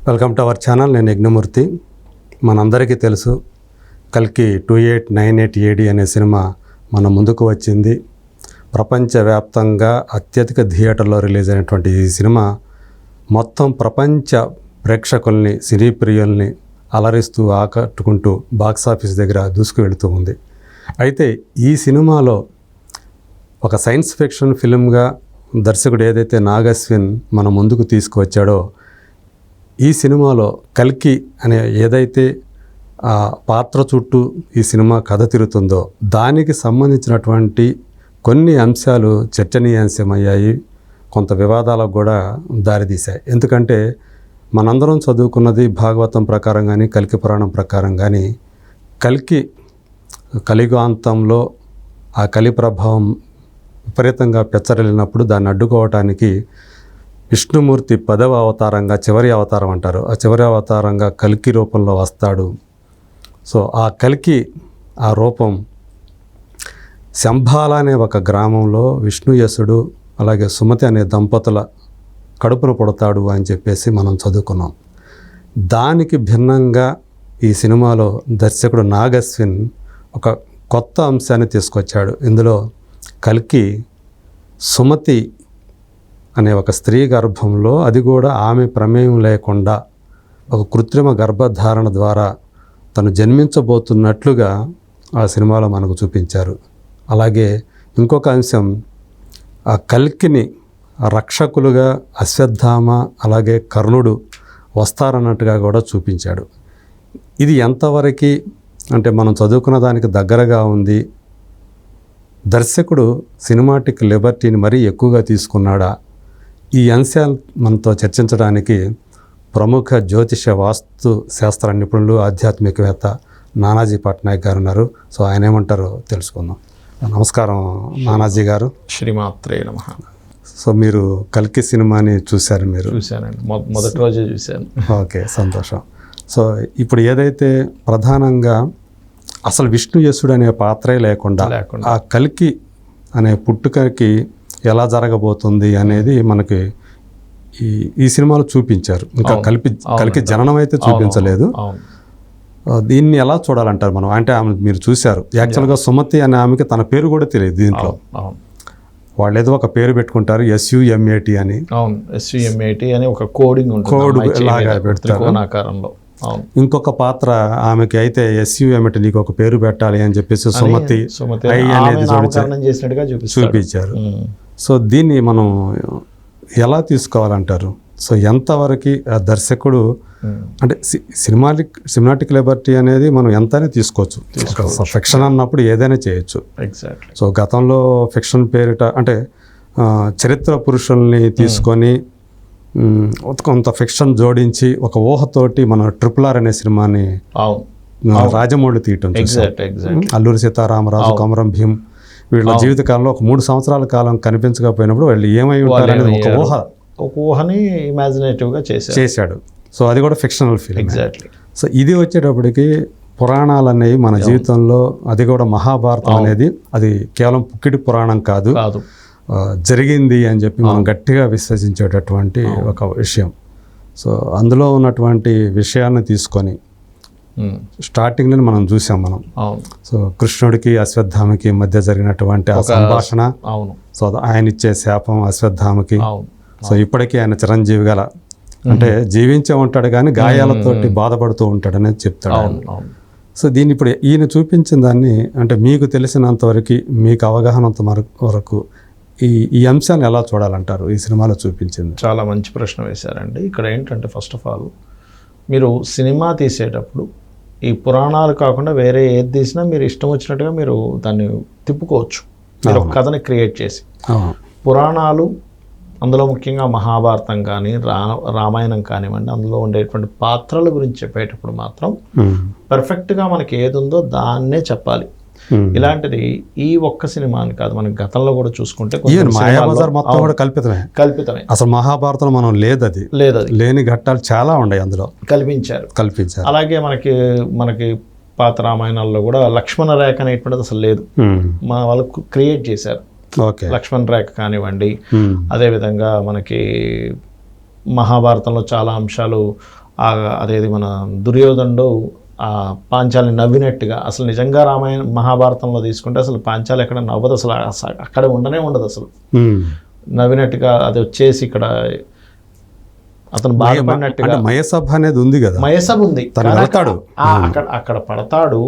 Welcome to our channel. నేను యజ్ఞమూర్తి. మనందరికీ తెలుసు కల్కి 2898 AD అనే సినిమా మన ముందుకు వచ్చింది. ప్రపంచవ్యాప్తంగా అత్యధిక థియేటర్లో రిలీజ్ అయినటువంటి ఈ సినిమా మొత్తం ప్రపంచ ప్రేక్షకుల్ని, సినీ ప్రియుల్ని అలరిస్తూ ఆకట్టుకుంటూ బాక్సాఫీస్ దగ్గర దూసుకు వెళుతూ ఉంది. అయితే ఈ సినిమాలో ఒక సైన్స్ ఫిక్షన్ ఫిల్మ్గా దర్శకుడు ఏదైతే నాగశ్విన్ మన ముందుకు తీసుకువచ్చాడో, ఈ సినిమాలో కల్కి అనే ఏదైతే ఆ పాత్ర చుట్టూ ఈ సినిమా కథ తిరుగుతుందో దానికి సంబంధించినటువంటి కొన్ని అంశాలు చర్చనీయాంశమయ్యాయి, కొంత వివాదాలకు కూడా దారితీశాయి. ఎందుకంటే మనందరం చదువుకున్నది భాగవతం ప్రకారం కానీ కల్కి పురాణం ప్రకారం కానీ, కలియుగాంతంలో ఆ కలి ప్రభావం విపరీతంగా పెచ్చరిల్లినప్పుడు దాన్ని అడ్డుకోవటానికి విష్ణుమూర్తి 10వ అవతారంగా, చివరి అవతారం అంటారు, ఆ చివరి అవతారంగా కల్కి రూపంలో వస్తాడు. సో ఆ కల్కి ఆ రూపం శంభాల అనే ఒక గ్రామంలో విష్ణుయసుడు అలాగే సుమతి అనే దంపతుల కడుపున పుడతాడు అని చెప్పేసి మనం చదువుకున్నాం. దానికి భిన్నంగా ఈ సినిమాలో దర్శకుడు నాగశ్విన్ ఒక కొత్త అంశాన్ని తీసుకొచ్చాడు. ఇందులో కల్కి సుమతి అనే ఒక స్త్రీ గర్భంలో, అది కూడా ఆమె ప్రమేయం లేకుండా ఒక కృత్రిమ గర్భధారణ ద్వారా తను జన్మించబోతున్నట్లుగా ఆ సినిమాలో మనకు చూపించారు. అలాగే ఇంకొక అంశం, ఆ కల్కిని రక్షకులుగా అశ్వత్థామ అలాగే కర్ణుడు వస్తారన్నట్టుగా కూడా చూపించాడు. ఇది ఎంతవరకు అంటే మనం చదువుకున్న దానికి దగ్గరగా ఉంది, దర్శకుడు సినిమాటిక్ లిబర్టీని మరీ ఎక్కువగా తీసుకున్నాడా? ఈ అంశాలు మనతో చర్చించడానికి ప్రముఖ జ్యోతిష వాస్తు శాస్త్ర నిపుణులు, ఆధ్యాత్మికవేత్త నానాజీ పట్నాయక్ గారు ఉన్నారు. సో ఆయన ఏమంటారో తెలుసుకుందాం. నమస్కారం నానాజీ గారు. శ్రీమాత్రే నమః. సో మీరు కల్కి సినిమాని చూశారు? మీరు చూశానండి, మొదటి రోజే చూశాను. ఓకే, సంతోషం. సో ఇప్పుడు ఏదైతే ప్రధానంగా అసలు విష్ణుయసుడు అనే పాత్రే లేకుండా ఆ కల్కి అనే పుట్టుకకి ఎలా జరగబోతుంది అనేది మనకి ఈ సినిమాలో చూపించారు. ఇంకా కల్కి జననం అయితే చూపించలేదు. దీన్ని ఎలా చూడాలంటారు మనం? అంటే ఆమె మీరు చూశారు, యాక్చువల్గా సుమతి అనే ఆమెకి తన పేరు కూడా తెలియదు. దీంట్లో వాళ్ళు ఏదో ఒక పేరు పెట్టుకుంటారు, SUMAT అని. SUMAT అని ఒక కోడింగ్ కోడ్ లాగా పెడతారు. ఇంకొక పాత్ర ఆమెకి అయితే SUMAT నీకు ఒక పేరు పెట్టాలి అని చెప్పేసి సుమతి అనేది చూపించారు. సో దీన్ని మనం ఎలా తీసుకోవాలంటారు? సో ఎంతవరకు ఆ దర్శకుడు అంటే సినిమాటిక్ లిబర్టీ అనేది మనం ఎంతైనా తీసుకోవచ్చు. ఫిక్షన్ అన్నప్పుడు ఏదైనా చేయొచ్చు. సో గతంలో ఫిక్షన్ పేరిట అంటే చరిత్ర పురుషుల్ని తీసుకొని కొంత ఫిక్షన్ జోడించి ఒక ఊహతోటి మనం RRR అనే సినిమాని రాజమౌళి తీయటం, అల్లూరి సీతారామరాజు, కొమరం భీం వీళ్ళ జీవితకాలంలో ఒక 3 సంవత్సరాల కాలం కనిపించకపోయినప్పుడు వాళ్ళు ఏమై ఉంటారనేది ఒక ఊహని ఇమాజినేటివ్గా చేశాడు. సో అది కూడా ఫిక్షనల్ ఫిల్మ్. సో ఇది వచ్చేటప్పటికి పురాణాలు అనేవి మన జీవితంలో, అది కూడా మహాభారతం అనేది అది కేవలం పుక్కిడి పురాణం కాదు, జరిగింది అని చెప్పి మనం గట్టిగా విశ్వసించేటటువంటి ఒక విషయం. సో అందులో ఉన్నటువంటి విషయాన్ని తీసుకొని స్టార్టింగ్లో మనం చూసాం. సో కృష్ణుడికి అశ్వత్థామకి మధ్య జరిగినటువంటి ఆ సంభాషణ, సో ఆయన ఇచ్చే శాపం అశ్వత్థామకి. సో ఇప్పటికీ ఆయన చిరంజీవి గల అంటే జీవించే ఉంటాడు కానీ గాయాలతోటి బాధపడుతూ ఉంటాడు అనేది చెప్తాడు. సో దీన్ని ఇప్పుడు ఈయన చూపించిన దాన్ని అంటే మీకు తెలిసినంతవరకు, మీకు అవగాహనంత వరకు ఈ అంశాన్ని ఎలా చూడాలంటారు? ఈ సినిమాలో చూపించింది. చాలా మంచి ప్రశ్న వేశారండి. ఇక్కడ ఏంటంటే ఫస్ట్ ఆఫ్ ఆల్ మీరు సినిమా తీసేటప్పుడు ఈ పురాణాలు కాకుండా వేరే ఏది తీసినా మీరు ఇష్టం వచ్చినట్టుగా మీరు దాన్ని తిప్పుకోవచ్చు. మీరు ఒక కథని క్రియేట్ చేసి, పురాణాలు అందులో ముఖ్యంగా మహాభారతం కానీ రామాయణం కానివ్వండి, అందులో ఉండేటువంటి పాత్రల గురించి చెప్పేటప్పుడు మాత్రం పర్ఫెక్ట్గా మనకి ఏది ఉందో దాన్నే చెప్పాలి. ఇలాంటిది ఈ ఒక్క సినిమాని కాదు, మనకి గతంలో కూడా చూసుకుంటే మాయాబజార్ మొత్తం కూడా కల్పితమే. అసలు మహాభారతంలో మనం లేని ఘట్టాలు చాలా ఉన్నాయి, అందులో కల్పించారు. అలాగే మనకి పాత రామాయణాల్లో కూడా లక్ష్మణ రేఖ అనేటువంటిది అసలు లేదు, మన వాళ్ళు క్రియేట్ చేశారు. లక్ష్మణ రేఖ కానివ్వండి, అదేవిధంగా మనకి మహాభారతంలో చాలా అంశాలు అదేది మన దుర్యోధనుడు ఆ పాంచాలి నవ్వినట్టుగా, అసలు నిజంగా రామాయణ మహాభారతంలో తీసుకుంటే అసలు పాంచాలి ఎక్కడ నవ్వదు, అసలు అక్కడ ఉండదు అసలు. నవ్వినట్టుగా అది వచ్చేసి ఇక్కడ అతను బాధపడినట్టుగా మయసభ అనేది ఉంది కదా, మయసభ ఉంది, అక్కడ పడతాడు,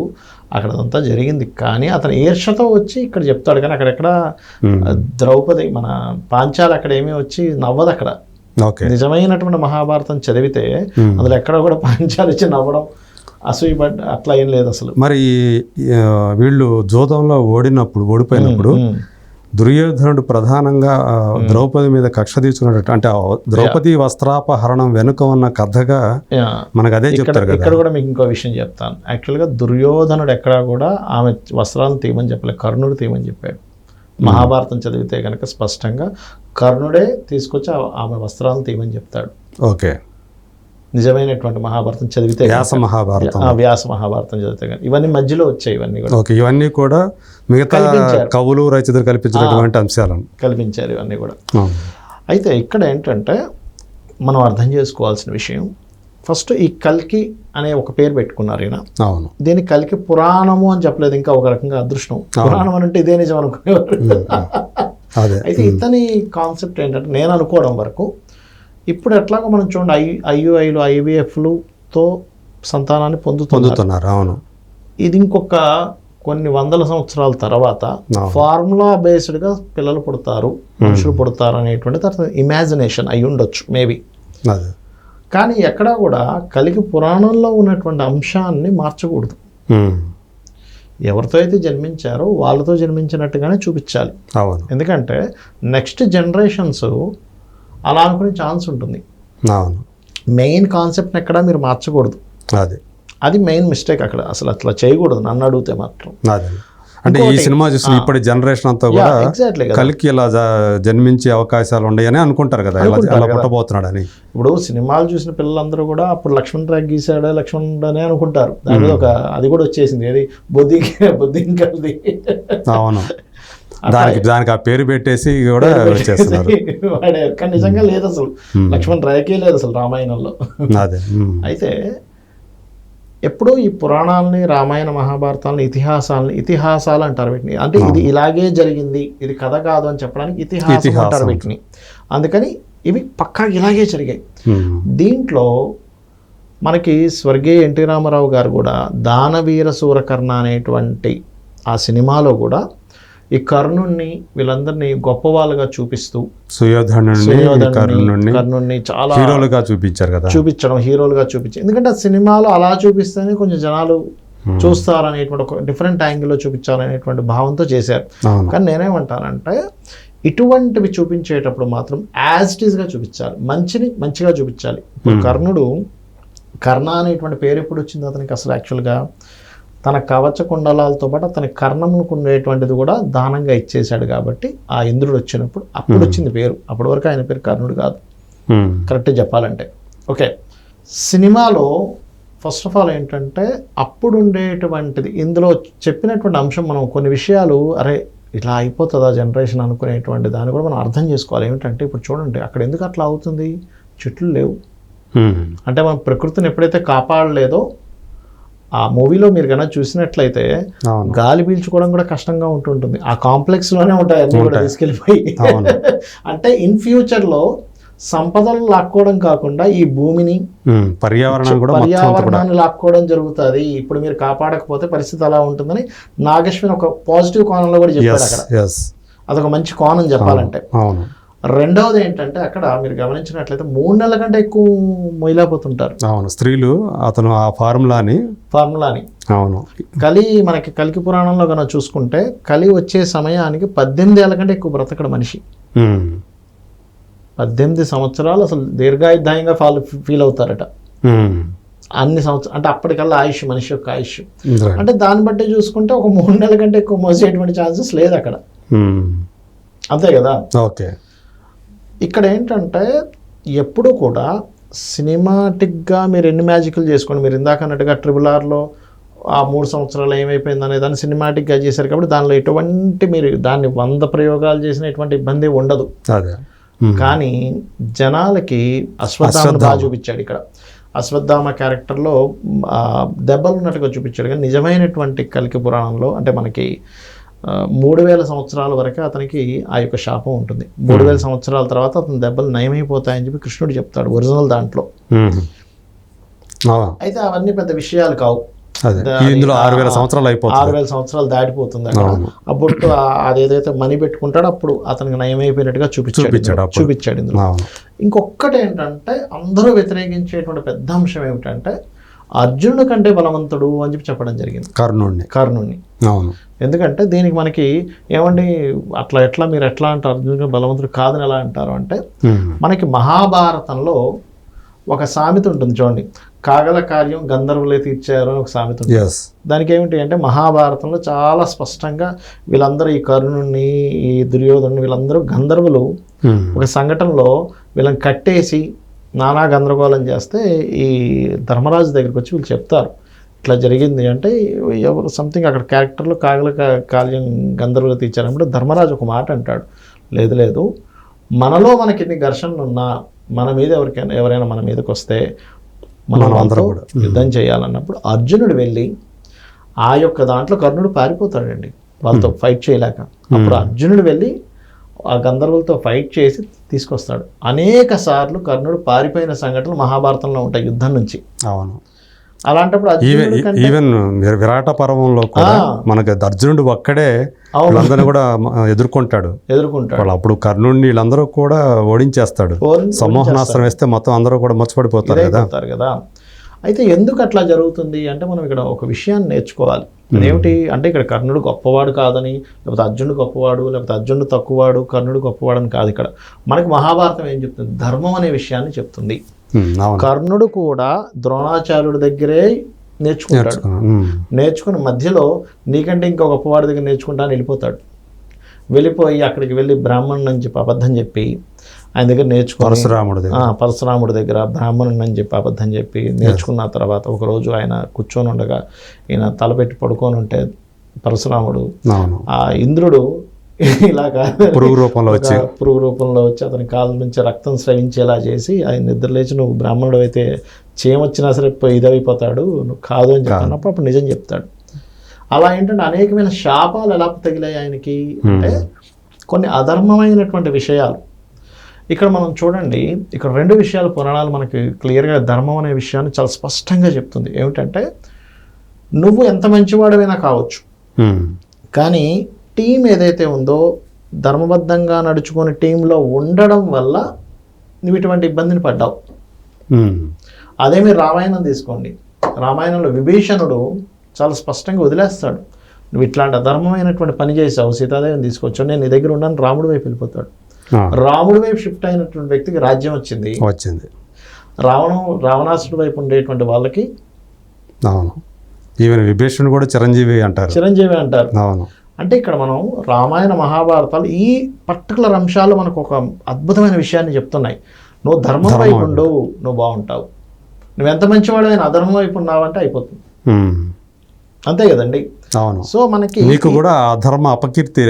అక్కడ అంతా జరిగింది. కానీ అతను ఈర్షతో వచ్చి ఇక్కడ చెప్తాడు, కానీ అక్కడెక్కడ ద్రౌపది మన పాంచాలి అక్కడ ఏమీ వచ్చి నవ్వదు. అక్కడ నిజమైనటువంటి మహాభారతం చదివితే అందులో ఎక్కడ కూడా పాంచాలి వచ్చి నవ్వడం, అసూయపడ్డ అట్లా ఏం లేదు అసలు. మరి వీళ్ళు జోదంలో ఓడిపోయినప్పుడు దుర్యోధనుడు ప్రధానంగా ద్రౌపది మీద కక్ష తీర్చుకున్నట్టు, అంటే ద్రౌపది వస్త్రాపహరణం వెనుక ఉన్న కథగా మనకు అదే చెప్తారు కదా. ఇక్కడ కూడా మీకు ఇంకో విషయం చెప్తాను. యాక్చువల్గా దుర్యోధనుడు ఎక్కడా కూడా ఆమె వస్త్రాలను తీయమని చెప్పలేదు, కర్ణుడు తీయమని చెప్పాడు. మహాభారతం చదివితే కనుక స్పష్టంగా కర్ణుడే తీసుకొచ్చి ఆమె వస్త్రాలను తీయమని చెప్తాడు. ఓకే, నిజమైనటువంటి మహాభారతం చదివితే, వ్యాస మహాభారతం చదివితే కానీ ఇవన్నీ మధ్యలో వచ్చాయి. ఇవన్నీ కూడా ఓకే, ఇవన్నీ కూడా మిగతా కవులు రచయితలు కల్పించినటువంటి అంశాలను కల్పించారు ఇవన్నీ కూడా. అయితే ఇక్కడ ఏంటంటే మనం అర్థం చేసుకోవాల్సిన విషయం, ఫస్ట్ ఈ కల్కి అనే ఒక పేరు పెట్టుకున్నారు ఈయన. అవును, దీనికి కల్కి పురాణము అని చెప్పలేదు, ఇంకా ఒక రకంగా అదృష్టం. పురాణం అంటే ఇదే నిజం అనుకునేవారు. అయితే ఇతని కాన్సెప్ట్ ఏంటంటే, నేను అనుకోవడం వరకు ఇప్పుడు ఎట్లాగో మనం చూడండి ఐయుఐలు IVFలతో సంతానాన్ని పొందుతున్నారు. అవును, ఇది ఇంకొక కొన్ని వందల సంవత్సరాల తర్వాత ఫార్ములా బేస్డ్గా పిల్లలు పుడతారు, మనుషులు పుడతారు అనేటువంటి తర్వాత ఇమాజినేషన్ అయి ఉండొచ్చు మేబీ. కానీ ఎక్కడా కూడా కలిగి పురాణంలో ఉన్నటువంటి అంశాన్ని మార్చకూడదు. ఎవరితో అయితే జన్మించారో వాళ్ళతో జన్మించినట్టుగానే చూపించాలి. ఎందుకంటే నెక్స్ట్ జనరేషన్స్ అలా అనుకునే ఛాన్స్ ఉంటుంది. మెయిన్ కాన్సెప్ట్ని ఎక్కడా మీరు మార్చకూడదు, అది మెయిన్ మిస్టేక్ అక్కడ. అసలు అట్లా చేయకూడదు నన్ను అడిగితే మాత్రం. అంటే ఈ సినిమా చూసి ఇప్పటి జనరేషన్ అంతా కూడా కలికి ఇలా జన్మించే అవకాశాలు ఉన్నాయని అనుకుంటారు కదా, అలా పుట్టబోతున్నాడని. ఇప్పుడు సినిమాలు చూసిన పిల్లలందరూ కూడా అప్పుడు లక్ష్మణ్ రాయ్ గీసాడే లక్ష్మణుడు అని అనుకుంటారు. దాని మీద ఒక అది కూడా వచ్చేసింది, ఏది బొద్దింకల్ది. అవును, దానికి ఆ పేరు పెట్టేసి కూడా చేస్తున్నారు. కానీ నిజంగా లేదు అసలు, లక్ష్మణ్ రాయకే లేదు అసలు రామాయణంలో. అయితే ఎప్పుడూ ఈ పురాణాలని, రామాయణ మహాభారతాలని, ఇతిహాసాలు అంటారు వీటిని. అంటే ఇది ఇలాగే జరిగింది, ఇది కథ కాదు అని చెప్పడానికి ఇతిహాసం అంటారు వీటిని. అందుకని ఇవి పక్కా ఇలాగే జరిగాయి. దీంట్లో మనకి స్వర్గీయ ఎన్టీ రామారావు గారు కూడా దానవీర సూరకర్ణ అనేటువంటి ఆ సినిమాలో కూడా ఈ కర్ణుణ్ణి వీళ్ళందరినీ గొప్పవాళ్ళుగా చూపిస్తూ కర్ణుణ్ణి చాలా హీరోలుగా చూపించారు కదా, హీరోలుగా చూపించారు. ఎందుకంటే ఆ సినిమాలో అలా చూపిస్తేనే కొంచెం జనాలు చూస్తారనేటువంటి ఒక డిఫరెంట్ యాంగిల్లో చూపించాలనేటువంటి భావంతో చేశారు. కానీ నేనేమంటానంటే ఇటువంటివి చూపించేటప్పుడు మాత్రం యాజ్ ఇట్ ఈస్గా చూపించాలి, మంచిగా చూపించాలి. ఇప్పుడు కర్ణ అనేటువంటి పేరు ఎప్పుడు వచ్చింది అతనికి అసలు? యాక్చువల్గా తన కవచ కుండలాలతో పాటు అతని కర్ణములకు ఉండేటువంటిది కూడా దానంగా ఇచ్చేశాడు కాబట్టి ఆ ఇంద్రుడు వచ్చినప్పుడు అప్పుడు వచ్చింది పేరు. అప్పటి వరకు ఆయన పేరు కర్ణుడు కాదు, కరెక్ట్గా చెప్పాలంటే. ఓకే, సినిమాలో ఫస్ట్ ఆఫ్ ఆల్ ఏంటంటే అప్పుడు ఉండేటువంటిది ఇందులో చెప్పినటువంటి అంశం, మనం కొన్ని విషయాలు అరే ఇట్లా అయిపోతుందా జనరేషన్ అనుకునేటువంటి దాన్ని కూడా మనం అర్థం చేసుకోవాలి. ఏమిటంటే ఇప్పుడు చూడండి, అక్కడ ఎందుకు అట్లా అవుతుంది? చెట్లు లేవు. అంటే మనం ప్రకృతిని ఎప్పుడైతే కాపాడలేదో, ఆ మూవీలో మీరు కనుక చూసినట్లయితే గాలి పీల్చుకోవడం కూడా కష్టంగా ఉంటుంటుంది. ఆ కాంప్లెక్స్లోనే ఉంటాయి అన్నీ కూడా తీసుకెళ్ళిపోయి. అంటే ఇన్ ఫ్యూచర్లో సంపదలు లాక్కోవడం కాకుండా ఈ భూమిని, పర్యావరణాన్ని లాక్కోవడం జరుగుతుంది. ఇప్పుడు మీరు కాపాడకపోతే పరిస్థితి అలా ఉంటుందని నాగేశ్వరి ఒక పాజిటివ్ కోణంలో కూడా చెప్పాడు అక్కడ. అదొక మంచి కోణం చెప్పాలంటే. రెండవది ఏంటంటే అక్కడ మీరు గమనించినట్లయితే 3 నెలల కంటే ఎక్కువ మొయిలాపోతుంటారు. అవును, స్త్రీలు. అతను ఆ ఫార్ములాని అవును మనకి కలికి పురాణంలో కనుక చూసుకుంటే కలి వచ్చే సమయానికి 18 ఏళ్ళ కంటే ఎక్కువ బ్రతకడు మనిషి. 18 సంవత్సరాలు అసలు దీర్ఘాయుధాయంగా ఫీల్ అవుతారట. అన్ని సంవత్సరాలు అంటే అప్పటికల్లా ఆయుష్, మనిషి యొక్క ఆయుష్. అంటే దాన్ని బట్టి చూసుకుంటే ఒక 3 నెలల కంటే ఎక్కువ మోసేటువంటి ఛాన్సెస్ లేదు అక్కడ. అంతే కదా. ఓకే, ఇక్కడ ఏంటంటే ఎప్పుడు కూడా సినిమాటిక్గా మీరు ఎన్ని మ్యాజిక్లు చేసుకోండి. మీరు ఇందాక అన్నట్టుగా RRRలో ఆ 3 సంవత్సరాలు ఏమైపోయింది అనే దాన్ని సినిమాటిక్గా చేశారు కాబట్టి దానిలో ఎటువంటి మీరు దాన్ని 100 ప్రయోగాలు చేసిన ఎటువంటి ఇబ్బంది ఉండదు. కానీ జనాలకి అశ్వత్థామను బాగా చూపించాడు ఇక్కడ. అశ్వత్థామ క్యారెక్టర్లో దెబ్బలు ఉన్నట్టుగా చూపించాడు, కానీ నిజమైనటువంటి కల్కి పురాణంలో అంటే మనకి 3000 సంవత్సరాల వరకు అతనికి ఆ యొక్క శాపం ఉంటుంది. 3000 సంవత్సరాల తర్వాత అతని దెబ్బలు నయమైపోతాయని చెప్పి కృష్ణుడు చెప్తాడు ఒరిజినల్ దాంట్లో. అయితే అవన్నీ పెద్ద విషయాలు కావు. ఇందులో 6000 సంవత్సరాలు అయిపోతుంది, 6000 సంవత్సరాలు దాటిపోతుంది. ఆ బొట్టు అదేదైతే మనీ పెట్టుకుంటాడో అప్పుడు అతనికి నయమైపోయినట్టుగా చూపించాడు ఇందులో. ఇంకొకటి ఏంటంటే అందరూ వ్యతిరేకించేటువంటి పెద్ద అంశం ఏమిటంటే అర్జునుడి కంటే బలవంతుడు అని చెప్పి చెప్పడం జరిగింది కర్ణుడిని. అవును, ఎందుకంటే దీనికి మనకి ఏమండి అట్లా ఎట్లా మీరు ఎట్లా అంటారు అర్జునుడు బలవంతుడు కాదని ఎలా అంటారు అంటే, మనకి మహాభారతంలో ఒక సామెత ఉంటుంది చూడండి, కాగల కార్యం గంధర్వులే తీర్చారు అని ఒక సామెత ఉంటుంది. దానికి ఏమిటి అంటే మహాభారతంలో చాలా స్పష్టంగా వీళ్ళందరూ ఈ కర్ణుడిని ఈ దుర్యోధను వీళ్ళందరూ గంధర్వులు ఒక సంఘటనలో వీళ్ళని కట్టేసి నానా గందరగోళం చేస్తే ఈ ధర్మరాజు దగ్గరికి వచ్చి వీళ్ళు చెప్తారు ఇట్లా జరిగింది అంటే, ఎవరు సంథింగ్ అక్కడ క్యారెక్టర్లో కాగల కార్యం గంధర్వులు తీర్చారన్నప్పుడు ధర్మరాజు ఒక మాట అంటాడు, లేదు మనలో మనకి ఎన్ని ఘర్షణలు ఉన్నా మన మీద ఎవరైనా మన మీదకి వస్తే మనం అందరూ యుద్ధం చేయాలన్నప్పుడు అర్జునుడు వెళ్ళి ఆ యొక్క దాంట్లో కర్ణుడు పారిపోతాడండి వాళ్ళతో ఫైట్ చేయలేక. అప్పుడు అర్జునుడు వెళ్ళి ఆ గంధర్వులతో ఫైట్ చేసి తీసుకొస్తాడు. అనేక సార్లు కర్ణుడు పారిపోయిన సంఘటనలు మహాభారతంలో ఉంటాయి యుద్ధం నుంచి. అవును, అలాంటప్పుడు ఈవెన్ విరాట పర్వంలో కూడా మనకి అర్జునుడు ఒక్కడే వాళ్ళందరినీ కూడా ఎదుర్కొంటాడు. వాళ్ళు అప్పుడు కర్ణుడిని వీళ్ళందరూ కూడా ఓడించేస్తాడు. సమ్మోహనాస్త్రం వేస్తే మొత్తం అందరూ కూడా మర్చిపడిపోతారు కదా. అయితే ఎందుకు అట్లా జరుగుతుంది అంటే మనం ఇక్కడ ఒక విషయాన్ని నేర్చుకోవాలి. అదేమిటి అంటే ఇక్కడ కర్ణుడు గొప్పవాడు కాదని, లేకపోతే అర్జునుడు గొప్పవాడు, లేకపోతే అర్జునుడు తక్కువవాడు కర్ణుడు గొప్పవాడు అని కాదు. ఇక్కడ మనకి మహాభారతం ఏం చెప్తుంది, ధర్మం అనే విషయాన్ని చెప్తుంది. కర్ణుడు కూడా ద్రోణాచార్యుడి దగ్గరే నేర్చుకుని మధ్యలో నీకంటే ఇంకా గొప్పవాడి దగ్గర నేర్చుకుంటాను వెళ్ళిపోయి అక్కడికి వెళ్ళి బ్రాహ్మణుడు అని చెప్పి అబద్ధం చెప్పి ఆయన దగ్గర నేర్చుకుని పరశురాముడి దగ్గర బ్రాహ్మణుడు అని చెప్పి అబద్ధం చెప్పి నేర్చుకున్న తర్వాత ఒకరోజు ఆయన కూర్చొని ఉండగా ఈయన తలపెట్టి పడుకొని ఉంటే పరశురాముడు ఆ ఇంద్రుడు ఇలాగా పురుగు రూపంలో వచ్చి అతని కాళ్ళ నుంచి రక్తం స్రవించేలా చేసి ఆయన నిద్ర లేచి నువ్వు బ్రాహ్మణుడు అయితే చేయమొచ్చినా సరే ఇదైపోతాడు నువ్వు కాదు అని చెప్పినప్పుడు అప్పుడు నిజం చెప్తాడు. అలా ఏంటంటే అనేకమైన శాపాలు ఎలా తగిలాయి ఆయనకి అంటే కొన్ని అధర్మమైనటువంటి విషయాలు. ఇక్కడ మనం చూడండి, ఇక్కడ 2 విషయాలు పురాణాలు మనకి క్లియర్గా ధర్మం అనే విషయాన్ని చాలా స్పష్టంగా చెప్తుంది. ఏమిటంటే నువ్వు ఎంత మంచివాడమైనా కావచ్చు, కానీ టీం ఏదైతే ఉందో ధర్మబద్ధంగా నడుచుకుని టీంలో ఉండడం వల్ల నువ్వు ఇటువంటి ఇబ్బందిని పడ్డావు. అదే మీరు రామాయణం తీసుకోండి, రామాయణంలో విభీషణుడు చాలా స్పష్టంగా వదిలేస్తాడు, నువ్వు ఇట్లాంటి అధర్మమైనటువంటి పని చేసావు, సీతాదేవిని తీసుకొచ్చావు, నేను నీ దగ్గర ఉన్నాను, రాముడి వైపు వెళ్ళిపోతాడు. రాముడి వైపు షిఫ్ట్ అయినటువంటి వ్యక్తికి రాజ్యం వచ్చింది. రావణాసుడి వైపు ఉండేటువంటి వాళ్ళకి ఈవెన్ విభీషణుడు కూడా చిరంజీవి అంటారు. అవును. అంటే ఇక్కడ మనం రామాయణ మహాభారతాలు ఈ పర్టికులర్ అంశాలు మనకు ఒక అద్భుతమైన విషయాన్ని చెప్తున్నాయి. నువ్వు ధర్మం వైపు ఉండవు, నువ్వు బాగుంటావు. నువ్వు ఎంత మంచివాడైనా అధర్మం వైపు ఉన్నావంటే అయిపోతుంది. అంతే కదండి. అవును. సో మనకి నీకు కూడా అధర్మ అపకీర్తి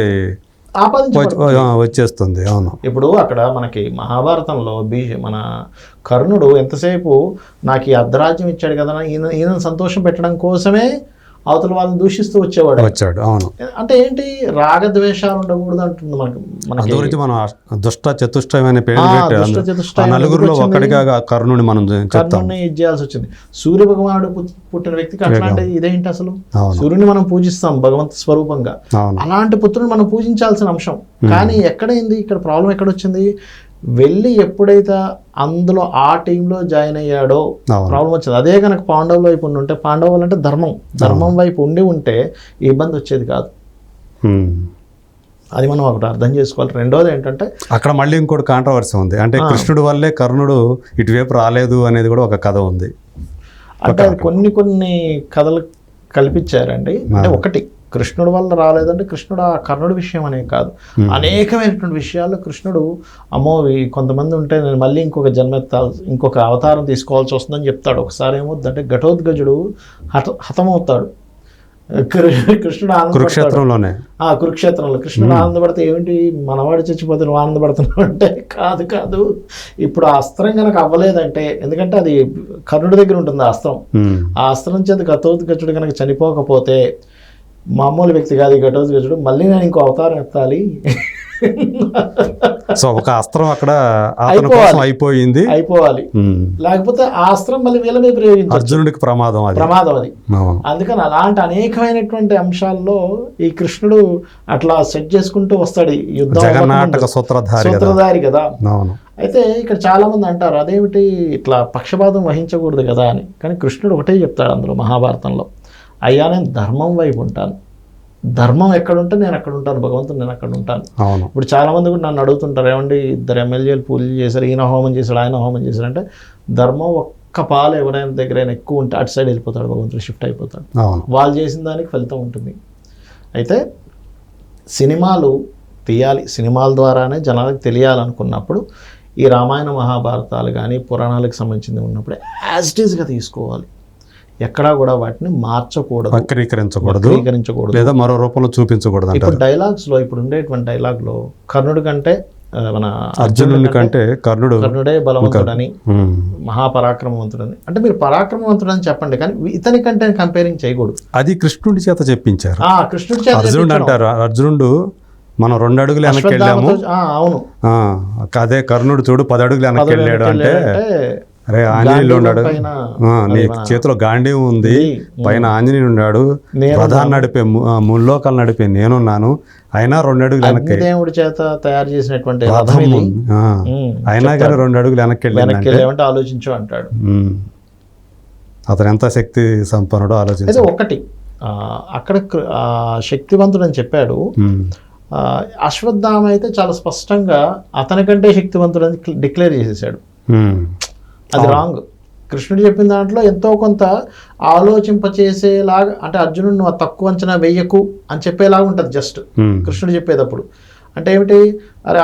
వచ్చేస్తుంది. అవును. ఇప్పుడు అక్కడ మనకి మహాభారతంలో మన కర్ణుడు ఎంతసేపు నాకు ఈ అర్ధరాజ్యం ఇచ్చాడు కదా ఈయన సంతోషం పెట్టడం కోసమే అవతల వాళ్ళని దూషిస్తూ వచ్చాడు. అవును. అంటే ఏంటి, రాగద్వేషాలు ఉండకూడదు అంటుంది మనకి. మనం దుష్ట చతుష్టయమైన నలుగురిలో ఒక్కడిగా కర్ణుని మనం కర్ణుని ఇది చేయాల్సి వచ్చింది. సూర్య భగవానుడు పుట్టిన వ్యక్తికి అట్లాంటి ఇదేంటి, అసలు సూర్యుని మనం పూజిస్తాం భగవంతు స్వరూపంగా, అలాంటి పుత్రుని మనం పూజించాల్సిన అంశం. కానీ ఎక్కడైంది ఇక్కడ ప్రాబ్లం ఎక్కడొచ్చింది, వెళ్ళి ఎప్పుడైతే అందులో ఆ టీంలో జాయిన్ అయ్యాడో ప్రాబ్లం వచ్చింది. అదే కనుక పాండవుల వైపు ఉండి ఉంటే, పాండవులు అంటే ధర్మం వైపు ఉంటే ఈ ఇబ్బంది వచ్చేది కాదు. అది మనం ఒకటి అర్థం చేసుకోవాలి. రెండోది ఏంటంటే అక్కడ మళ్ళీ ఇంకోటి కాంట్రవర్సీ ఉంది. అంటే కృష్ణుడు వల్లే కర్ణుడు ఇటువైపు రాలేదు అనేది కూడా ఒక కథ ఉంది. అంటే కొన్ని కథలు కల్పించారండి. అంటే ఒకటి కృష్ణుడు వల్ల రాలేదంటే కృష్ణుడు ఆ కర్ణుడి విషయం అనే కాదు, అనేకమైనటువంటి విషయాల్లో కృష్ణుడు కొంతమంది ఉంటే నేను మళ్ళీ ఇంకొక అవతారం తీసుకోవాల్సి వస్తుందని చెప్తాడు. ఒకసారి ఏమవుతుందంటే ఘటోద్గజుడు హతమవుతాడు. కృష్ణుడు ఆనందపడతాడు. కురుక్షేత్రంలోనే కురుక్షేత్రంలో కృష్ణుడు ఆనందపడితే ఏమిటి మనవాడు చచ్చిపోతే నువ్వు ఆనందపడుతున్నావు అంటే కాదు ఇప్పుడు ఆ అస్త్రం కనుక అవ్వలేదంటే, ఎందుకంటే అది కర్ణుడి దగ్గర ఉంటుంది ఆ అస్త్రం. ఆ అస్త్రం చేత ఘటోత్కచుడు కనుక చనిపోకపోతే మామూలు వ్యక్తి కాదు ఈ ఘటోత్కచుడు, మళ్ళీ నేను ఇంకో అవతారం ఎత్తాలి. సో ఒక అస్త్రం అక్కడ అతని కోసం అయిపోవాలి, లేకపోతే ఆ అస్త్రం మళ్ళీ వీళ్ళ మీద ప్రయోగించాలి. అర్జునుడికి ప్రమాదం అది. అందుకని అలాంటి అనేకమైనటువంటి అంశాల్లో ఈ కృష్ణుడు అట్లా సెట్ చేసుకుంటూ వస్తాడు. యుద్ధం జగన్నాటక సూత్రధారి కదా. అయితే ఇక్కడ చాలా మంది అంటారు అదేమిటి ఇట్లా పక్షపాతం వహించకూడదు కదా అని. కానీ కృష్ణుడు ఒకటే చెప్తాడు అందులో మహాభారతంలో, అయ్యా నేను ధర్మం వైపు ఉంటాను, ధర్మం ఎక్కడుంటే నేను అక్కడ ఉంటాను, భగవంతుడు నేను అక్కడ ఉంటాను. ఇప్పుడు చాలా మంది కూడా నన్ను అడుగుతుంటారు, ఏమండి 2 ఎమ్మెల్యేలు పూజలు చేశారు, ఈయన హోమం చేశాడు ఆయన హోమం చేశాడు అంటే, ధర్మం ఒక్క పాలు ఎవరైనా దగ్గర ఎక్కువ ఉంటే అటు సైడ్ వెళ్ళిపోతాడు, భగవంతుడు షిఫ్ట్ అయిపోతాడు. వాళ్ళు చేసిన దానికి ఫలితం ఉంటుంది. అయితే సినిమాలు తీయాలి, సినిమాల ద్వారానే జనాలకు తెలియాలనుకున్నప్పుడు ఈ రామాయణ మహాభారతాలు కానీ పురాణాలకు సంబంధించింది ఉన్నప్పుడు యాజ్ ఇట్ ఈస్గా తీసుకోవాలి. ఎక్కడా కూడా వాటిని మార్చకూడదు, వక్రీకరించకూడదు, లేదా మరో రూపంలో చూపించకూడదు. ఇప్పుడు డైలాగ్స్లో ఇప్పుడు ఉండేటువంటి డైలాగ్లో కర్ణుడి కంటే మన అర్జునుడి కంటే కర్ణుడే బలవంతుడని, మహాపరాక్రమవంతుడని. అంటే మీరు పరాక్రమవంతుడని చెప్పండి, కానీ ఇతని కంటే కంపేరింగ్ చేయకూడదు. అది కృష్ణుడి చేత చెప్పించారు. కృష్ణుడి చేత అర్జునుడు అంటారు, అర్జునుడు మనం 2 అడుగులు వెనక్కి వెళ్ళాము, అవును అదే కర్ణుడు చూడు 10 అడుగులు వెనక్కి వెళ్ళాడు అంటే, అరే ఆంజనేయులు ఉన్నాడు, నీ చేతిలో గాంధీవం ఉంది, పైన ఆంజనేయుడు ఉన్నాడు, ప్రధాన నడిపే ముల్లోకాలు నడిపే నేనున్నాను, అయినా 2 అడుగులు వెనక్కి, దేవుడి చేత తయారు చేసినటువంటి అయినా కానీ 2 అడుగులు వెనక్కి వెళ్ళామంటే ఆలోచించు అంటాడు. అతను ఎంత శక్తి సంపన్నుడో ఆలోచించి. ఒకటి అక్కడ శక్తివంతుడు అని చెప్పాడు. అశ్వత్థామ అయితే చాలా స్పష్టంగా అతనికంటే శక్తివంతుడు అని డిక్లేర్ చేసేసాడు. అది రాంగ్. కృష్ణుడు చెప్పిన దాంట్లో ఎంతో కొంత ఆలోచింపచేసేలాగా, అంటే అర్జునుడు నువ్వు తక్కువ అంచనా వెయ్యకు అని చెప్పేలాగా ఉంటుంది జస్ట్ కృష్ణుడు చెప్పేటప్పుడు. అంటే ఏమిటి, అరే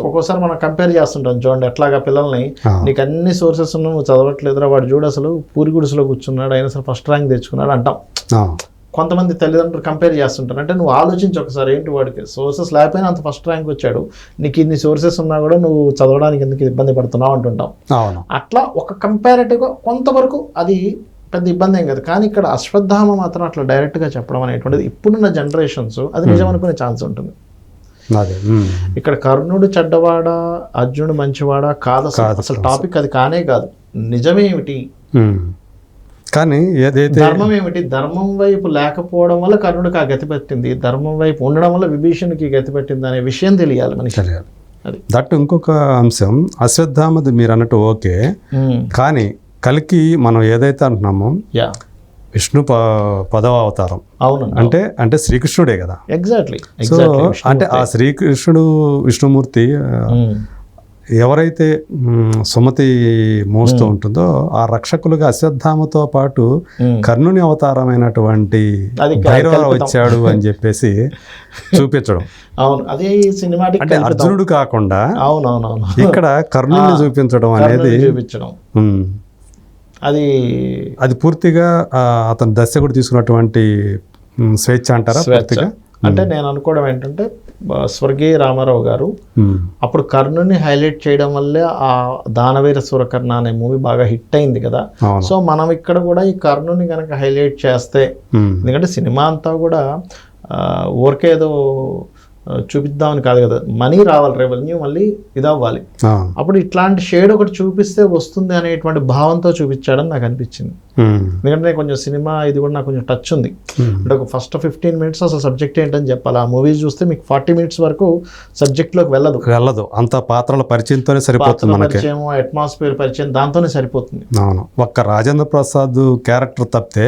ఒక్కోసారి మనం కంపేర్ చేస్తుంటాం చూడండి, ఎట్లాగా పిల్లల్ని, నీకు అన్ని సోర్సెస్ ఉన్నా నువ్వు చదవట్లేదురా, వాడు చూడు అసలు పూరి గుడిసెలో కూర్చున్నాడు, అయినా సరే ఫస్ట్ ర్యాంక్ తెచ్చుకున్నాడు అంటాం. కొంతమంది తల్లిదండ్రులు కంపేర్ చేస్తుంటారు. అంటే నువ్వు ఆలోచించి ఒకసారి, ఏంటి వాడికి సోర్సెస్ లేకపోయినా అంత ఫస్ట్ ర్యాంక్ వచ్చాడు, నీకు ఇన్ని సోర్సెస్ ఉన్నా కూడా నువ్వు చదవడానికి ఎందుకు ఇబ్బంది పడుతున్నావు అంటుంటాం. అట్లా ఒక కంపారిటివ్గా కొంతవరకు అది పెద్ద ఇబ్బంది ఏం కాదు. కానీ ఇక్కడ అశ్వత్థామ మాత్రం అట్లా డైరెక్ట్గా చెప్పడం అనేటువంటిది ఇప్పుడున్న జనరేషన్స్ అది నిజం అనుకునే ఛాన్స్ ఉంటుంది. ఇక్కడ కర్ణుడు చెడ్డవాడా అర్జునుడు మంచివాడా కాదు, అసలు టాపిక్ అది కానే కాదు. నిజమేమిటి, కానీ ఏదైతే ధర్మం ఏమిటి, ధర్మం వైపు లేకపోవడం వల్ల కర్ణుడికి ఆ గతి పట్టింది, ధర్మం వైపు ఉండడం వల్ల విభీషణుడికి గతి పట్టింది అనే విషయం తెలియాలి మనకి. దట్ ఇంకొక అంశం, అశ్వత్థామది మీరు అన్నట్టు ఓకే, కానీ కల్కి మనం ఏదైతే అంటున్నామో విష్ణు 10వ అవతారం, అవును అంటే శ్రీకృష్ణుడే కదా. ఎగ్జాక్ట్లీ. సో అంటే ఆ శ్రీకృష్ణుడు విష్ణుమూర్తి ఎవరైతే సుమతి మోస్తూ ఉంటుందో ఆ రక్షకులుగా అశ్వత్థామతో పాటు కర్ణుని అవతారమైనటువంటి భైరవ వచ్చాడు అని చెప్పేసి చూపించడం. అవును, అదే సినిమాటిక్. అంటే అర్జునుడు కాకుండా అవునవునవును ఇక్కడ కర్ణుని చూపించడం అనేది అది పూర్తిగా అతని దర్శకుడు తీసుకున్నటువంటి స్వేచ్ఛ అంటారా? పూర్తిగా అంటే నేను అనుకోవడం ఏంటంటే స్వర్గీయ రామారావు గారు అప్పుడు కర్ణుని హైలైట్ చేయడం వల్లే ఆ దానవీర సూరకర్ణ అనే మూవీ బాగా హిట్ అయింది కదా. సో మనం ఇక్కడ కూడా ఈ కర్ణుని కనుక హైలైట్ చేస్తే, ఎందుకంటే సినిమా అంతా కూడా ఊరికేదో చూపిద్దామని కాదు కదా, మనీ రావాలి, రెవెన్యూ మళ్ళీ ఇదవ్వాలి. అప్పుడు ఇట్లాంటి షేడ్ ఒకటి చూపిస్తే వస్తుంది అనేటువంటి భావంతో చూపించాడని నాకు అనిపించింది. ఎందుకంటే కొంచెం సినిమా ఇది కూడా నాకు కొంచెం టచ్ ఉంది. అంటే ఒక ఫస్ట్ 15 మినిట్స్ అసలు సబ్జెక్ట్ ఏంటని చెప్పాలి. ఆ మూవీస్ చూస్తే మీకు 40 మినిట్స్ వరకు సబ్జెక్ట్లోకి వెళ్ళదు. అంత పాత్రల పరిచయంతోనే సరిపోతుంది, పరిచయం అట్మాస్ఫియర్ పరిచయం దాంతోనే సరిపోతుంది. అవును, ఒక్క రాజేంద్ర ప్రసాద్ క్యారెక్టర్ తప్పితే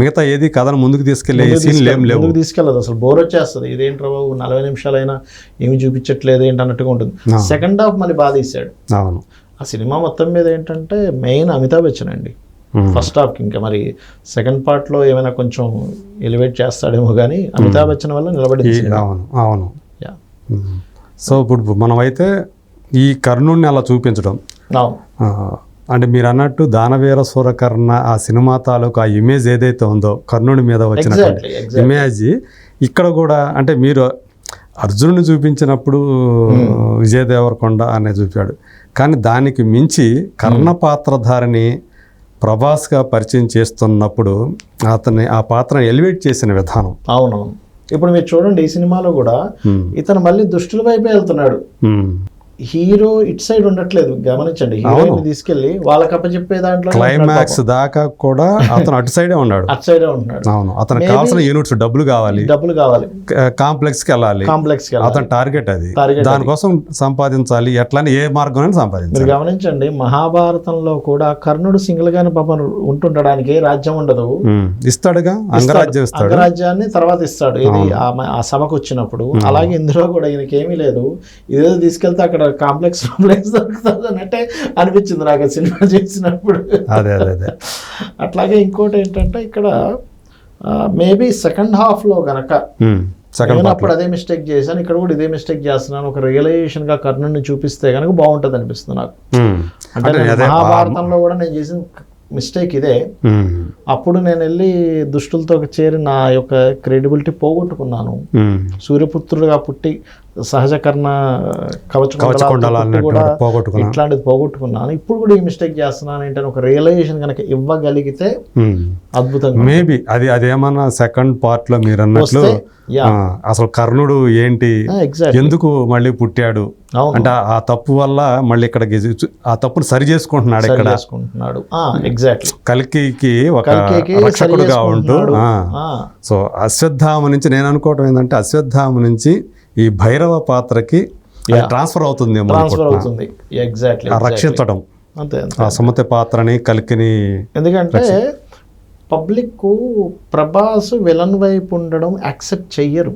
మిగతా ఏది కథను ముందుకు తీసుకెళ్ళదు. అసలు బోర్ వచ్చేస్తుంది, ఇదేంట్రా బాబు 40 నిమిషాలైనా ఏమి చూపించట్లేదు ఏంటి అన్నట్టుగా ఉంటుంది. సెకండ్ హాఫ్ మళ్ళీ బాధ తీశాడు. అవును, ఆ సినిమా మొత్తం మీద ఏంటంటే మెయిన్ అమితాబ్ బచ్చన్ అండి ఫస్ట్ హాఫ్కి. ఇంకా మరి సెకండ్ పార్ట్లో ఏమైనా కొంచెం ఎలివేట్ చేస్తాడేమో కానీ అమితాబ్ బచ్చన్ వల్ల నిలబడి. అవును. సో ఇప్పుడు మనమైతే ఈ కర్ణుడిని అలా చూపించడం అంటే మీరు అన్నట్టు దానవీర సూరకర్ణ ఆ సినిమా తాలూకు ఆ ఇమేజ్ ఏదైతే ఉందో కర్ణుడి మీద వచ్చినటువంటి ఇమేజ్ ఇక్కడ కూడా అంటే మీరు అర్జునుని చూపించినప్పుడు విజయ్ దేవరకొండ అనే చూపాడు, కానీ దానికి మించి కర్ణ పాత్రధారిని ప్రభాస్గా పరిచయం చేస్తున్నప్పుడు అతన్ని ఆ పాత్రను ఎలివేట్ చేసిన విధానం. అవునవును. ఇప్పుడు మీరు చూడండి ఈ సినిమాలో కూడా ఇతను మళ్ళీ దుష్టుల వైపే వెళ్తున్నాడు. హీరో ఇట్ సైడ్ ఉండట్లేదు, గమనించండి. హీరోయిన్ తీసుకెళ్లి వాళ్ళకి అప్పచెప్పే దాంట్లో క్లైమాక్స్ దాకా కూడా అతను అటు సైడే ఉన్నాడు, అటు సైడే ఉంటున్నాడు. అవును, అతనికి కావాల్సిన యూనిట్స్ డబ్బులు కావాలి, కాంప్లెక్స్ కి వెళ్ళాలి, అతని టార్గెట్ అది, దానికోసం సంపాదించాలి, ఎట్లని ఏ మార్గం సంపాదించాలి. మీరు గమనించండి మహాభారతంలో కూడా కర్ణుడు సింగిల్ గాని పాపం ఉంటుండడానికి రాజ్యం ఉండదు, ఇస్తాడుగా, అంగరాజ్యం ఇస్తాడు, అంగరాజ్యాన్ని తర్వాత ఇస్తాడు ఇది ఆ సభకు వచ్చినప్పుడు. అలాగే ఇందులో కూడా ఈయనకి ఏమీ లేదు, ఇదేదో తీసుకెళ్తే అక్కడ కాంప్లెక్స్ దొరుకుతుంది అన్నట్టే అనిపించింది నాకు సినిమా చేసినప్పుడు. అట్లాగే ఇంకోటి ఏంటంటే ఇక్కడ మేబీ సెకండ్ హాఫ్ లో గనక నేను అప్పుడు అదే మిస్టేక్ చేశాను, ఇక్కడ కూడా ఇదే మిస్టేక్ చేస్తున్నాను, ఒక రియలైజేషన్ గా కర్ణుడిని చూపిస్తే కనుక బాగుంటుంది అనిపిస్తుంది నాకు. అంటే మహాభారతంలో కూడా నేను చేసిన మిస్టేక్ ఇదే. అప్పుడు నేను వెళ్ళి దుష్టులతో చేరి నా యొక్క క్రెడిబిలిటీ పోగొట్టుకున్నాను. సూర్యపుత్రుడుగా పుట్టి సహజ కర్ణ ఇట్లాంటిది పోగొట్టుకున్నాను. ఇప్పుడు కూడా ఈ మిస్టేక్ చేస్తున్నాను ఏంటంటే ఒక రియలైజేషన్ కనుక ఇవ్వగలిగితే అద్భుతంగా. మేబీ అదేమన్నా సెకండ్ పార్ట్ లో మీరు అన్నట్లు అసలు కర్ణుడు ఏంటి, ఎందుకు మళ్ళీ పుట్టాడు అంటే ఆ తప్పు వల్ల మళ్ళీ ఇక్కడ ఆ తప్పును సరి చేసుకుంటున్నాడు ఇక్కడ, కల్కికి ఒక రక్షకుడుగా ఉంటూ. సో అశ్వత్థామ నుంచి నేను అనుకోవటం ఏంటంటే అశ్వత్థామ నుంచి ఈ భైరవ పాత్రకి ట్రాన్స్ఫర్ అవుతుంది, రక్షించడం ఆ సుమతి పాత్రని కల్కిని. ఎందుకంటే పబ్లిక్ ప్రభాస్ విలన్ వైపు ఉండడం యాక్సెప్ట్ చెయ్యరు.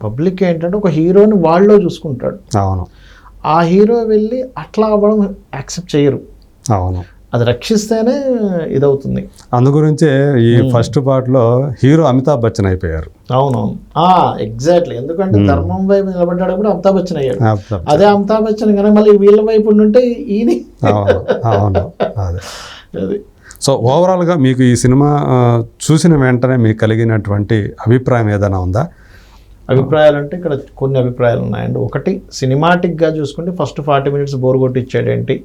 పబ్లిక్ ఏంటంటే ఒక హీరోని వాళ్ళలో చూసుకుంటాడు, అవును, ఆ హీరో వెళ్ళి అట్లా అవ్వడం యాక్సెప్ట్ చెయ్యరు, అవును, అది రక్షిస్తేనే ఇదవుతుంది. అందు గురించే ఈ ఫస్ట్ పార్ట్ లో హీరో అమితాబ్ బచ్చన్ అయిపోయారు. అవునవును, ఎగ్జాక్ట్లీ. ఎందుకంటే ధర్మం వైపు నిలబడ్డాడు కూడా అమితాబ్ బచ్చన్ అయ్యాడు. అదే అమితాబ్ బచ్చన్ కనుక మళ్ళీ వీళ్ళ వైపు ఉంటే ఈయన. అవును, అదే. సో ఓవరాల్గా మీకు ఈ సినిమా చూసిన వెంటనే మీకు కలిగినటువంటి అభిప్రాయం ఏదైనా ఉందా? అభిప్రాయాలు అంటే ఇక్కడ కొన్ని అభిప్రాయాలు ఉన్నాయండి. ఒకటి, సినిమాటిక్గా చూసుకుంటే ఫస్ట్ 40 minutes బోర్ కొట్టిచ్చాడేంటి,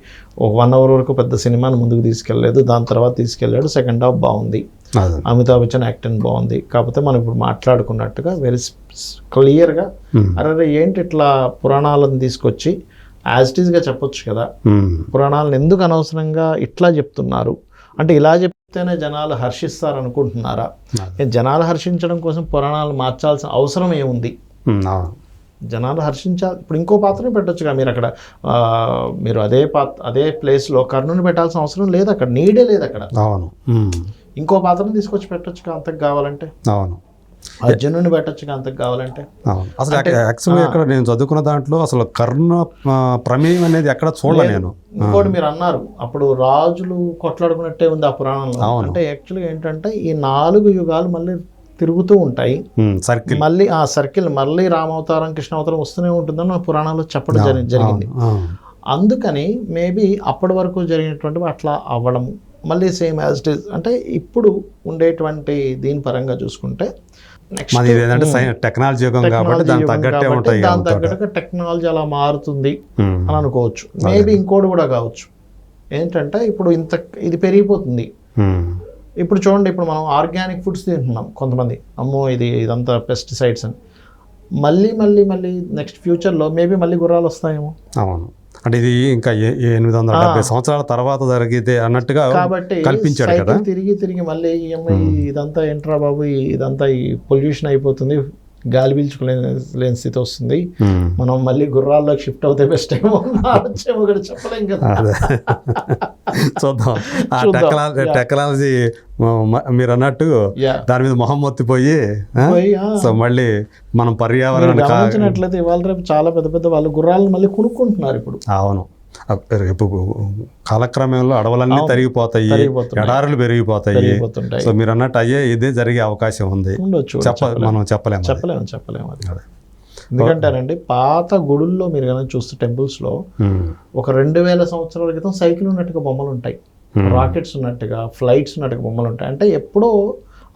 ఒక 1 hour వరకు పెద్ద సినిమాని ముందుకు తీసుకెళ్ళలేదు, దాని తర్వాత తీసుకెళ్ళాడు. సెకండ్ హాఫ్ బాగుంది, అమితాబ్ బచ్చన్ యాక్టింగ్ బాగుంది. కాకపోతే మనం ఇప్పుడు మాట్లాడుకున్నట్టుగా వెరీ క్లియర్గా అరే ఏంటి ఇట్లా పురాణాలను తీసుకొచ్చి యాజ్ ఇట్ ఈస్గా చెప్పొచ్చు కదా, పురాణాలను ఎందుకు అనవసరంగా ఇట్లా చెప్తున్నారు అంటే, ఇలా చెప్తేనే జనాలు హర్షిస్తారు అనుకుంటున్నారా? జనాలు హర్షించడం కోసం పురాణాలు మార్చాల్సిన అవసరం ఏముంది? జనాలు హర్షించాలి. ఇప్పుడు ఇంకో పాత్రని పెట్టొచ్చుగా మీరు అక్కడ, మీరు అదే ప్లేస్లో కర్ణుని పెట్టాల్సిన అవసరం లేదు, అక్కడ నీడే లేదు అక్కడ. అవును, ఇంకో పాత్రని తీసుకొచ్చి పెట్టొచ్చుగా అంతకు కావాలంటే. అవును, అర్జునుని పెట్టొచ్చుగా అంతకు కావాలంటే. అసలు యాక్చువల్గా ఇక్కడ నేను చదువుకున్న దాంట్లో అసలు కర్ణ ప్రమేయం అనేది ఎక్కడ చూడలే నేను. ఇంకోటి మీరు అన్నారు అప్పుడు రాజులు కొట్లాడుకున్నట్టే ఉంది ఆ పురాణంలో. అంటే యాక్చువల్గా ఏంటంటే ఈ 4 యుగాలు మళ్ళీ తిరుగుతూ ఉంటాయి, మళ్ళీ ఆ సర్కిల్ మళ్ళీ రామావతారం కృష్ణ అవతారం వస్తూనే ఉంటుందని మన పురాణాల్లో చెప్పడం జరిగింది. అందుకని మేబీ అప్పటి వరకు జరిగినటువంటి అట్లా అవ్వడం మళ్ళీ సేమ్ యాజ్ ఇట్ ఈస్. అంటే ఇప్పుడు ఉండేటువంటి దీని పరంగా చూసుకుంటే టెక్నాలజీ కాబట్టి దాని తగ్గట్టుగా టెక్నాలజీ అలా మారుతుంది అని అనుకోవచ్చు. మేబీ ఇంకోటి కూడా కావచ్చు ఏంటంటే ఇప్పుడు ఇది పెరిగిపోతుంది. ఇప్పుడు చూడండి, ఇప్పుడు మనం ఆర్గానిక్ ఫుడ్స్ తింటున్నాం, కొంతమంది అమ్మో ఇదంతా పెస్టిసైడ్స్ అని. మళ్ళీ మళ్ళీ మళ్ళీ నెక్స్ట్ ఫ్యూచర్లో మేబీ మళ్ళీ గుర్రాలు వస్తాయేమో. అవును, అంటే ఇది ఇంకా 870 సంవత్సరాల తర్వాత జరిగితే అన్నట్టుగా కల్పించాడు కదా. తిరిగి మళ్ళీ ఇదంతా ఏంట్రా బాబు, ఇదంతా ఈ పొల్యూషన్ అయిపోతుంది, గాలి పీల్చుకోలేని స్థితి వస్తుంది, మనం మళ్ళీ గుర్రాల్లోకి షిఫ్ట్ అవుతే బెస్ట్ ఏమో కూడా చెప్పలేం కదా. చూద్దాం, టెక్నాలజీ మీరు అన్నట్టు దాని మీద మొహం మొత్తిపోయి సో మళ్ళీ మనం పర్యావరణం గమనించినట్లయితే ఇవాళ రేపు చాలా పెద్ద పెద్ద వాళ్ళు గుర్రాలను మళ్ళీ కొనుక్కుంటున్నారు ఇప్పుడు. అవును, రేపు కాలక్రమంలో అడవులన్నీ తరిగిపోతాయి, ఎడారులు పెరిగిపోతాయి. సో మీరు అన్నట్టు ఇదే జరిగే అవకాశం ఉంది, మనం చెప్పలేము. అది. ఎందుకంటేనండి పాత గుడుల్లో మీరు కనుక చూస్తే టెంపుల్స్లో ఒక 2000 సంవత్సరాల క్రితం సైకిల్ ఉన్నట్టుగా బొమ్మలు ఉంటాయి, రాకెట్స్ ఉన్నట్టుగా, ఫ్లైట్స్ ఉన్నట్టుగా బొమ్మలు ఉంటాయి. అంటే ఎప్పుడో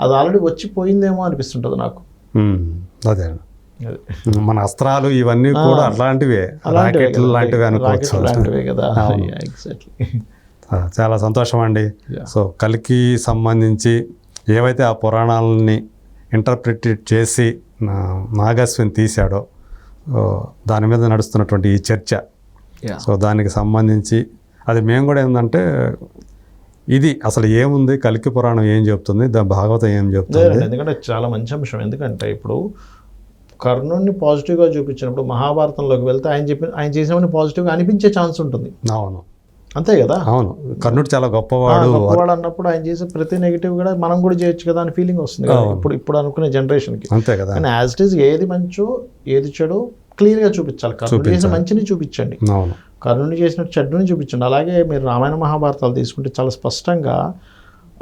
అది ఆల్రెడీ వచ్చిపోయిందేమో అనిపిస్తుంటుంది నాకు. అదే మన అస్త్రాలు ఇవన్నీ కూడా అట్లాంటివే, రాకెట్లు లాంటివి అనుకోవచ్చు. అలాంటివే కదా. ఎగ్జాక్ట్లీ. చాలా సంతోషం అండి. సో కల్కి సంబంధించి ఏవైతే ఆ పురాణాలని ఇంటర్ప్రిటేట్ చేసి నాగశ్విన్ తీశాడో దాని మీద నడుస్తున్నటువంటి ఈ చర్చ, సో దానికి సంబంధించి అది మేము కూడా ఏంటంటే ఇది అసలు ఏముంది, కల్కి పురాణం ఏం చెప్తుంది, భాగవతం ఏం చెప్తుంది. ఎందుకంటే చాలా మంచి అంశం. ఎందుకంటే ఇప్పుడు కర్ణుడిని పాజిటివ్గా చూపించినప్పుడు మహాభారతంలోకి వెళ్తే ఆయన చేసినవన్నీ పాజిటివ్గా అనిపించే ఛాన్స్ ఉంటుంది. అవును, అంతే కదా. అవును, కర్ణుడు చాలా గొప్పవాడు అన్నప్పుడు ఆయన చేసే ప్రతి నెగిటివ్ కూడా మనం కూడా చేయొచ్చు కదా అని ఫీలింగ్ వస్తుంది ఇప్పుడు అనుకునే జనరేషన్కి. అంతే కదా. కానీ యాజ్ ఇట్ ఈస్ ఏది మంచో ఏది చెడో క్లియర్గా చూపించాలి. కర్ణుడు చేసిన మంచిని చూపించండి, కర్ణుని చేసిన చెడ్డని చూపించండి. అలాగే మీరు రామాయణ మహాభారతాలు తీసుకుంటే చాలా స్పష్టంగా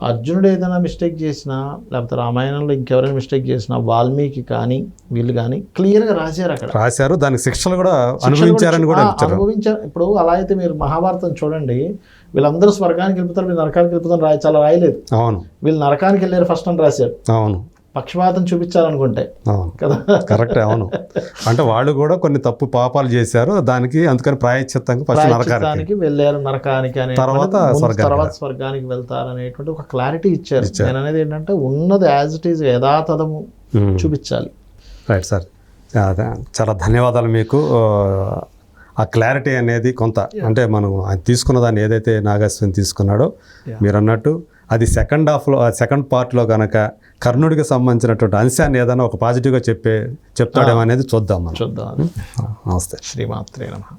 అర్జునుడు ఏదైనా మిస్టేక్ చేసినా, లేకపోతే రామాయణంలో ఇంకెవరైనా మిస్టేక్ చేసినా, వాల్మీకి కానీ వీళ్ళు కానీ క్లియర్గా రాశారు, అక్కడ రాశారు. దానికి శిక్షలు కూడా అనుభవించారని కూడా అనుభవించారు. ఇప్పుడు అలా అయితే మీరు మహాభారతం చూడండి, వీళ్ళందరూ స్వర్గానికి వెళ్ళిపోతారు, వీళ్ళు నరకానికి వెళ్ళిపోతారు చాలా రాయలేదు. అవును, వీళ్ళు నరకానికి వెళ్ళారు ఫస్ట్ అని రాశారు. అవును, పక్షపాతం చూపించాలనుకుంటే కదా. కరెక్ట్. అవును, అంటే వాళ్ళు కూడా కొన్ని తప్పు పాపాలు చేశారు, దానికి అందుకని ప్రాయశ్చిత్తంగా ఫస్ట్ నరకానికి వెళ్ళారు, నరకానికి అని తర్వాత స్వర్గానికి వెళ్తారు అనేటువంటి ఒక క్లారిటీ ఇచ్చారు. నేను అనేది ఏంటంటే ఉన్నది యాజ్ ఇట్ ఈజ్ యథాతథము చూపించాలి. రైట్ సార్, చాలా ధన్యవాదాలు మీకు. ఆ క్లారిటీ అనేది కొంత అంటే మనం తీసుకున్న దాన్ని ఏదైతే నాగశ్విన్ తీసుకున్నాడో మీరు అన్నట్టు అది సెకండ్ పార్ట్లో కనుక కర్ణుడికి సంబంధించినటువంటి అంశాన్ని ఏదైనా ఒక పాజిటివ్గా చెప్తాడేమో అనేది చూద్దాం. నమస్తే. శ్రీమాత్రే నమః.